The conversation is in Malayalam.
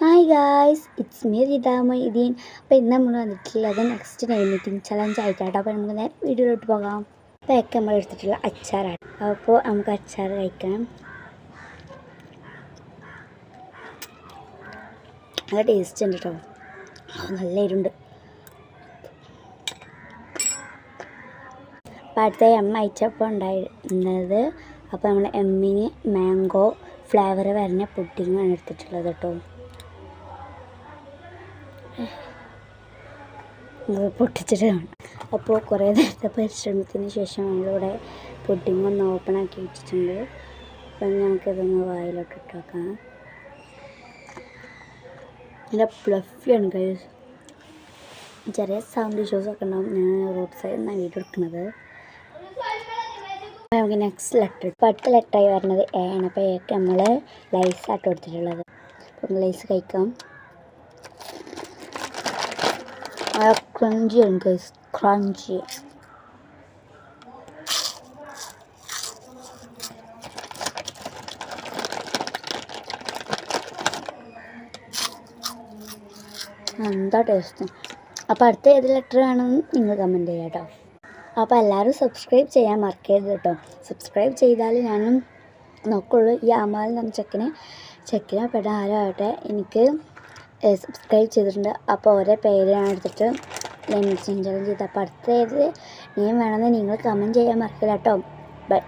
Hi guys, it's me Rita Moideen. അപ്പോൾ ഇന്ന് നമ്മൾ വന്നിട്ടുള്ളത് നെക്സ്റ്റ് നെയിം മീറ്റിംഗ് ചലഞ്ച് ആയിട്ടാണ്. അപ്പോൾ നമുക്ക് നേരെ വീഡിയോയിലോട്ട് പോകാം. അപ്പോൾ ഒക്കെ നമ്മൾ എടുത്തിട്ടുള്ള അച്ചാറാണ്. അപ്പോൾ നമുക്ക് അച്ചാർ കഴിക്കാം. നല്ല ടേസ്റ്റ് ഉണ്ട് കേട്ടോ, നല്ല എരുണ്ട്. അപ്പോൾ അടുത്ത അയച്ചപ്പോൾ ഉണ്ടായിരുന്നത്. അപ്പോൾ നമ്മൾ എമ്മിന് മാംഗോ ഫ്ലേവർ വരുന്ന പുഡിങ്ങാണ് എടുത്തിട്ടുള്ളത് കേട്ടോ. പൊട്ടിച്ചിട്ടാണ്. അപ്പോൾ കുറേ നേരത്തെ പരിശ്രമത്തിന് ശേഷം നമ്മളിവിടെ പുഡിങ് ഒന്ന് ഓപ്പൺ ആക്കി വെച്ചിട്ടുണ്ട്. അപ്പം നമുക്കിതൊന്ന് വായിലോട്ട് ഇട്ടാക്കാം. നല്ല ഫ്ലഫിയാണ് ഗൈസ്. ചെറിയ സൗണ്ട് ഇഷ്യൂസൊക്കെ ഉണ്ടാവും. ഞാൻ റോഡ് സൈഡിൽ നിന്നാണ് വീഡിയോ എടുക്കുന്നത്. നമുക്ക് നെക്സ്റ്റ് ലെറ്റർ. ഇപ്പോൾ അടുത്ത ലെറ്ററായി വരുന്നത് എ ആണ്. അപ്പോൾ എക്ക് നമ്മൾ ലൈസായിട്ട് കൊടുത്തിട്ടുള്ളത്. അപ്പം ലൈസ് കഴിക്കാം. ക്രഞ്ചി ഉണ്ട് ഗൈസ്, ക്രഞ്ചി. എന്താ ടേസ്റ്റ്. അപ്പോൾ അടുത്ത ഏത് ലെറ്റർ വേണമെന്ന് നിങ്ങൾ കമൻറ്റ് ചെയ്യാം കേട്ടോ. അപ്പോൾ എല്ലാവരും സബ്സ്ക്രൈബ് ചെയ്യാൻ മറക്കരുത് കേട്ടോ. സബ്സ്ക്രൈബ് ചെയ്താൽ ഞാനും നോക്കുള്ളൂ. ഈ അമാൽ എന്ന ചെക്കിനെ പെടാൻ ആരാകട്ടെ എനിക്ക് സബ്സ്ക്രൈബ് ചെയ്തിട്ടുണ്ട്. അപ്പോൾ ഓരോ പേര് ഞാൻ എടുത്തിട്ട് നെയിം ചലഞ്ച് ചെയ്ത്. അപ്പോൾ അടുത്ത ഏത് നെയിം വേണമെന്ന് നിങ്ങൾ കമൻറ്റ് ചെയ്യാൻ മറക്കില്ല കേട്ടോ. ബൈ.